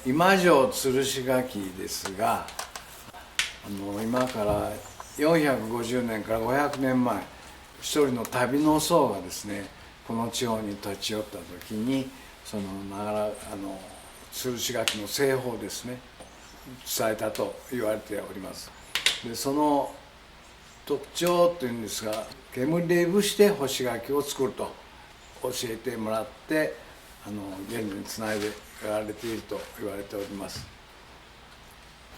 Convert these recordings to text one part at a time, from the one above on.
今城吊るし柿ですが、今から450年から500年前、一人の旅の僧がですね、この地方に立ち寄った時に、その吊るし柿の製法ですね、伝えたと言われております。でその特徴というんですが、煙でいぶして干し柿を作ると教えてもらって、現につないでやられていると言われております。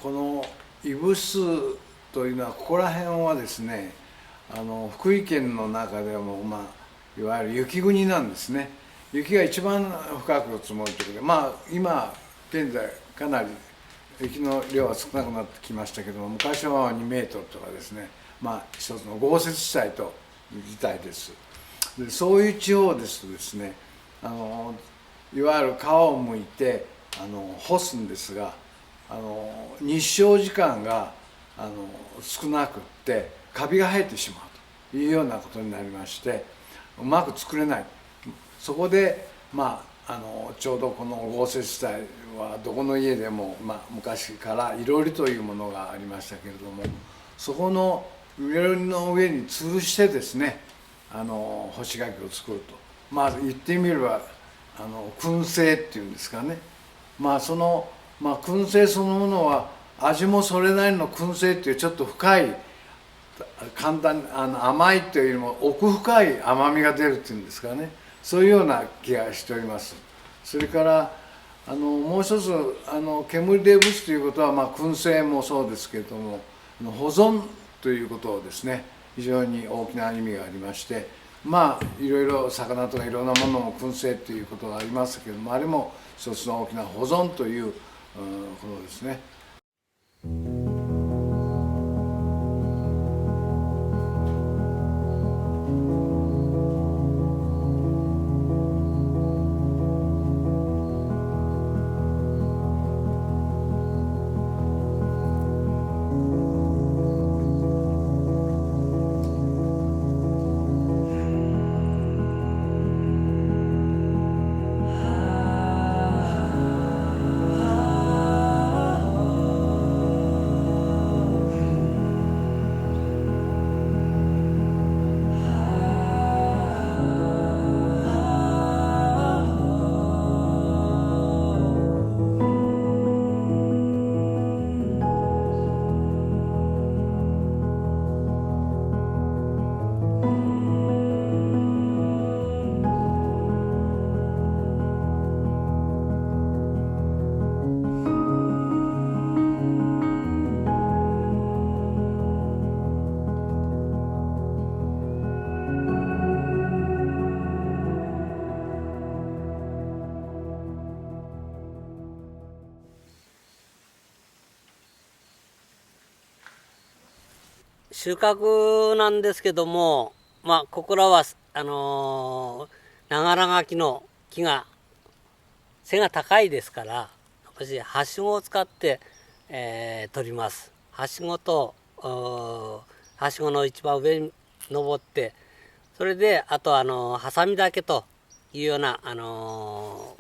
このいぶすというのは、ここら辺はですね、福井県の中でも、いわゆる雪国なんですね。雪が一番深く積もるところで、今現在かなり雪の量は少なくなってきましたけども、昔は2メートルとかですね、一つの豪雪地帯という事態です。でそういう地方ですとですね、いわゆる皮をむいて干すんですが、日照時間が少なくってカビが生えてしまうというようなことになりまして、うまく作れない。そこでちょうどこの豪雪地帯はどこの家でも、昔からいろりというものがありましたけれども、そこのいろりの上に吊るしてですね、干し柿を作ると、言ってみれば燻製っていうんですかね。その、燻製そのものは味もそれなりの燻製っていうちょっと深い、簡単甘いというよりも奥深い甘みが出るっていうんですかね、そういうような気がしております。それからもう一つ煙でいぶすということは、燻製もそうですけれども、保存ということをですね、非常に大きな意味がありまして、いろいろ魚とかいろんなものも燻製ということがありますけれども、あれも一つの大きな保存ということですね。収穫なんですけども、ここらは長良柿の木が背が高いですから、私はしごを使って、取ります。はしごとはしごの一番上に登って、それであとハサミだけというような道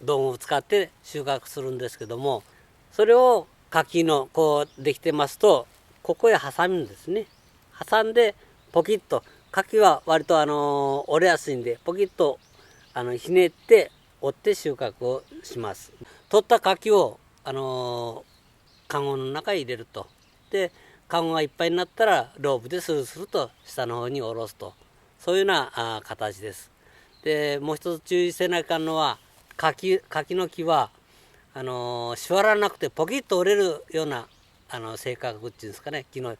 具を使って収穫するんですけども、それを柿のこうできてますと、ここへ挟むんですね。挟んでポキッと、柿は割と折れやすいんで、ポキッとひねって折って収穫をします。取った柿をカゴの中へ入れると。でカゴがいっぱいになったらロープでスルスルと下の方に下ろすと、そういうような形です。でもう一つ注意せないかんのは、柿の木はしわらなくてポキッと折れるような性格っていうんですかね、木の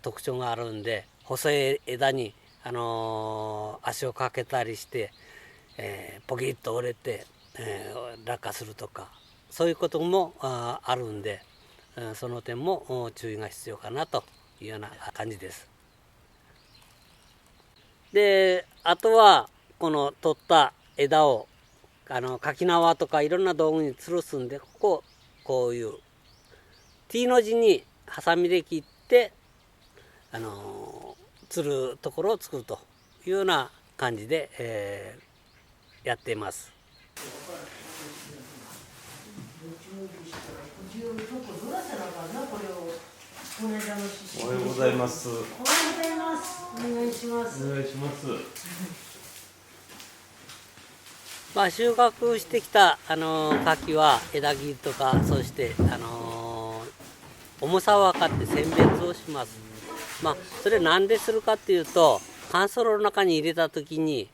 特徴があるんで、細い枝に足をかけたりして、ポキッと折れて、落下するとか、そういうこともあるんで、その点も注意が必要かなというような感じです。であとはこの取った枝を柿縄とかいろんな道具に吊るすんで、こういう T の字にハサミで切って吊るところを作るというような感じで、やっています。お願いします。おはようございます。おはようございます。お願いします。お願いします。収穫してきた、柿は枝切りとか、そして、重さを測って選別をします。それなんでするかっていうと、乾燥炉の中に入れた時に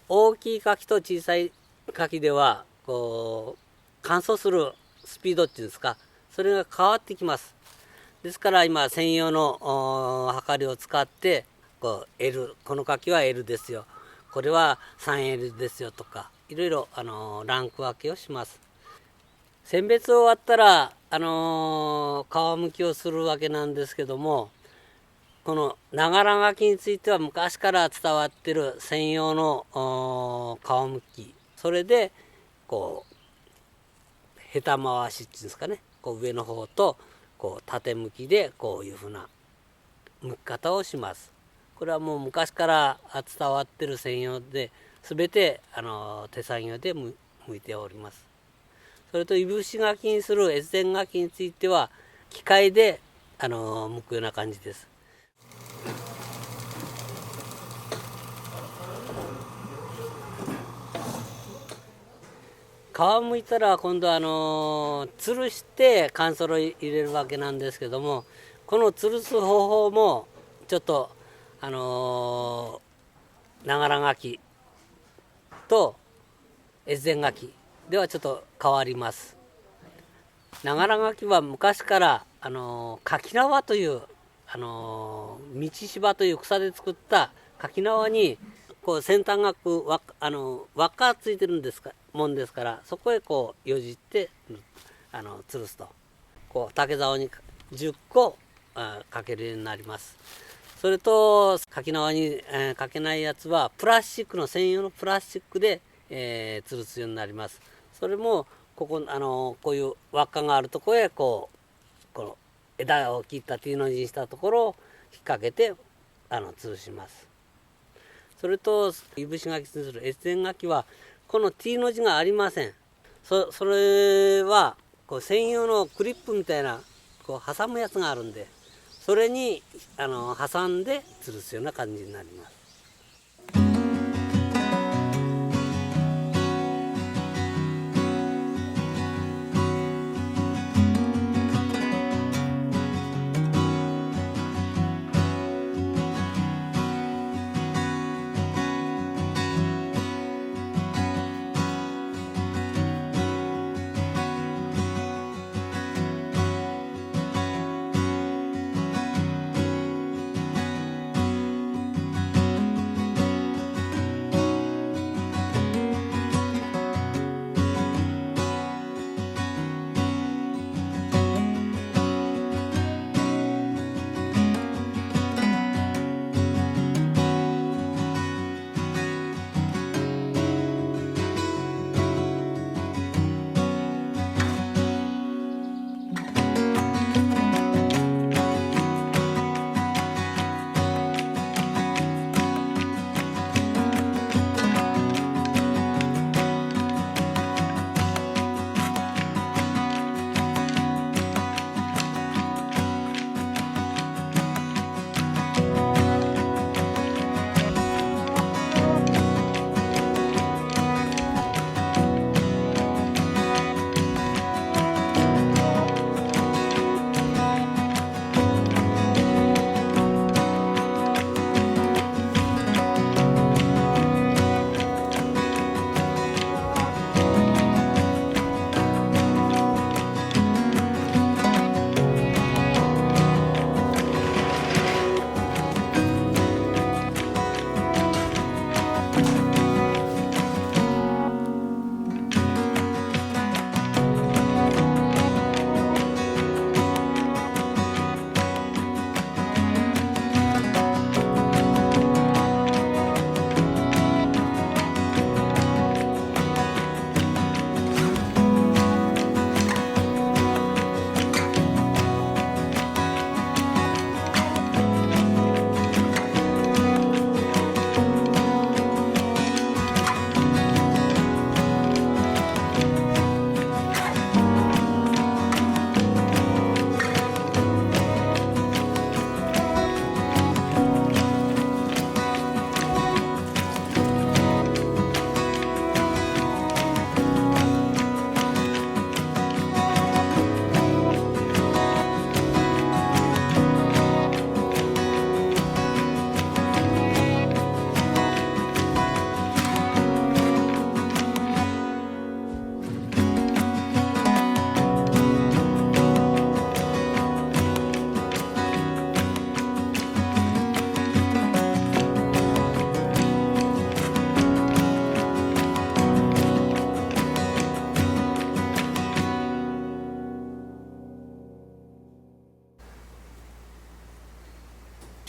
大きい柿と小さい柿ではこう乾燥するスピードっていうんですか、それが変わってきます。ですから今専用の測りを使ってL、この柿は L ですよ、これは 3L ですよとか、いろいろランク分けをします。選別終わったら皮むきをするわけなんですけども、この長良柿については昔から伝わってる専用の皮むき、それでヘタ回しっていうんですかね、上の方と縦向きでこういうふうな剥き方をします。これはもう昔から伝わってる専用で、全て手作業で剥いております。それといぶし柿にする越前柿については機械で剥くような感じです。皮むいたら今度吊るして乾燥炉入れるわけなんですけども、この吊るす方法もちょっと長良柿と越前柿ではちょっと変わります。長良柿は昔から柿縄という道芝という草で作った柿縄に先端が輪っかついてるもんですから、そこへよじって吊るすと竹竿に10個かけるようになります。それと柿縄にかけないやつはプラスチックの専用のプラスチックで吊るすようになります。それもこういう輪っかがあるところへこの枝を切った T の字にしたところを引っ掛けて吊るします。それといぶし柿にする越前柿はこの T の字がありません。それは専用のクリップみたいな挟むやつがあるんで、それに挟んで吊るすような感じになります。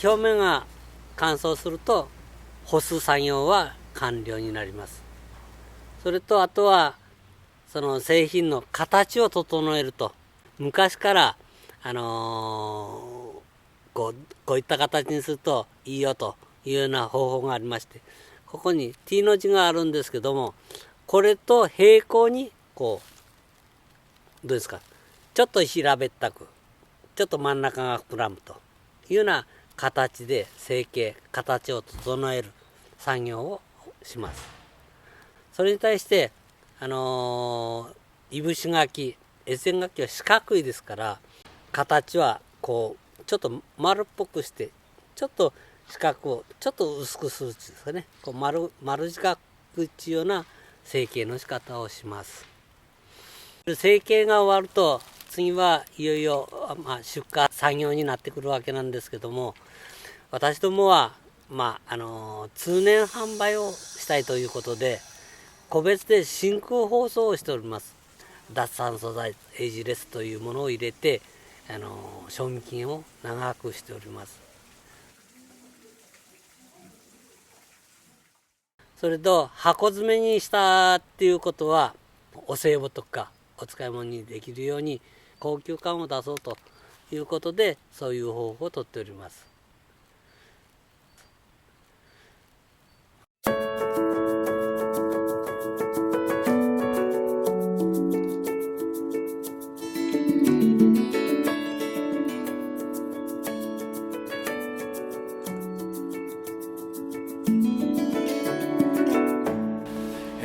表面が乾燥すると干す作業は完了になります。それとあとはその製品の形を整えると、昔からこういった形にするといいよというような方法がありまして、ここに T の字があるんですけども、これと平行にこうどうですか、ちょっと平べったく、ちょっと真ん中が膨らむというような形で成形、形を整える作業をします。それに対していぶし柿、越前柿は四角いですから、形はこうちょっと丸っぽくして、ちょっと四角をちょっと薄くするですかね、こう丸四角いような成形の仕方をします。成形が終わると次はいよいよ、出荷作業になってくるわけなんですけども、私どもは通年販売をしたいということで、個別で真空包装をしております。脱酸素剤エイジレスというものを入れて、賞味期限を長くしております。それと箱詰めにしたっていうことは、お歳暮とかお使い物にできるように高級感を出そうということで、そういう方法をとっております。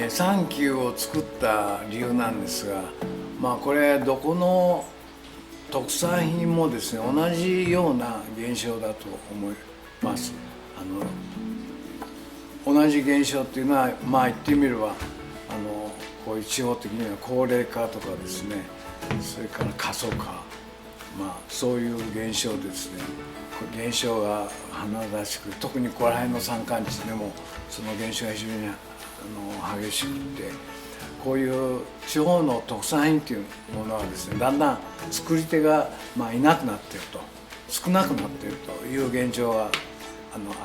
サンキューを作った理由なんですが、これどこの特産品もですね、同じような現象だと思います。同じ現象っていうのは、言ってみればこういう地方的には高齢化とかですね、それから過疎化、そういう現象ですね。現象が華々しく、特にここら辺の山間地でもその現象が非常に激しくて、こういう地方の特産品というものはですね、だんだん作り手がいなくなっていると、少なくなっているという現状が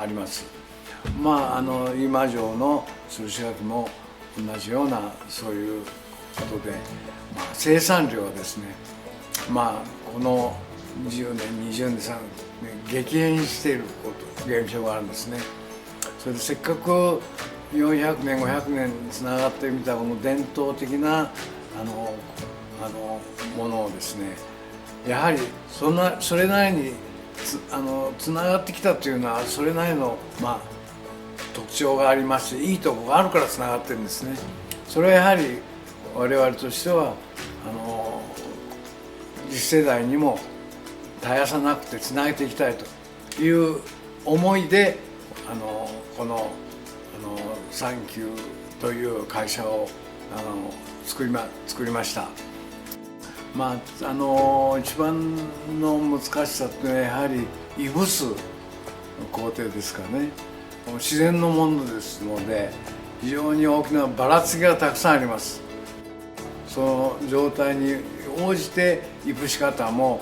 あります。今城の吊るし柿も同じようなそういうことで、生産量はですね、この10年20年3年激変している現象があるんですね。それでせっかく400年500年つながってみたこの伝統的なものをですね、やはりそれなりにつながってきたというのは、それなりの特徴がありまして、いいところがあるからつながってるんですね。それはやはり我々としては次世代にも絶やさなくてつなげていきたいという思いでこのサンキューという会社を作りました。一番の難しさっていうのはやはりいぶす工程ですかね。自然のものですので、非常に大きなばらつきがたくさんあります。その状態に応じていぶし方も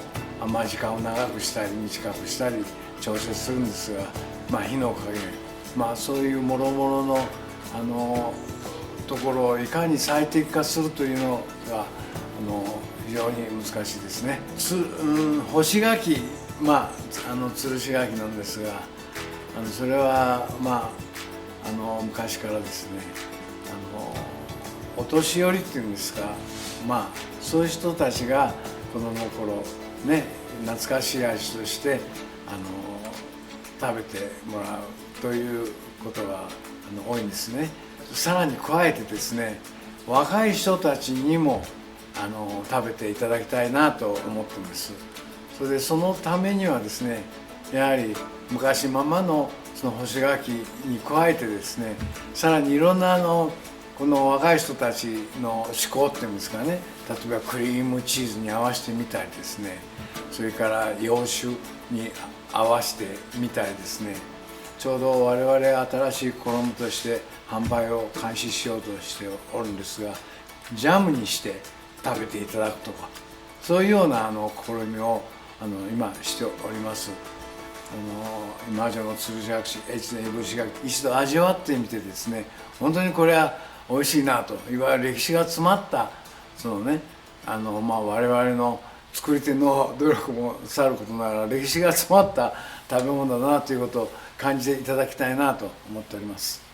時間を長くしたり短くしたり調節するんですが、火の加減、そういうもろもろのところをいかに最適化するというのが非常に難しいですね。干し柿、吊るし柿なんですが、それは昔からですね、お年寄りっていうんですか、そういう人たちが子供の頃ね、懐かしい味として食べてもらうということが多いんですね。さらに加えてですね、若い人たちにも食べていただきたいなと思ってます。それでそのためにはですね、やはり昔ままのその干し柿に加えてですね、さらにいろんなこの若い人たちの嗜好っていうんですかね、例えばクリームチーズに合わせてみたりですね、それから洋酒に合わせてみたりですね、ちょうど我々新しい試みとして販売を開始しようとしておるんですが、ジャムにして食べていただくとか、そういうような試みを今しております。今城のつるし柿越前いぶし柿一度味わってみてですね、本当にこれは美味しいなと、いわゆる歴史が詰まったそのね我々の作り手の努力もさることながら歴史が詰まった食べ物だなということを感じていただきたいなと思っております。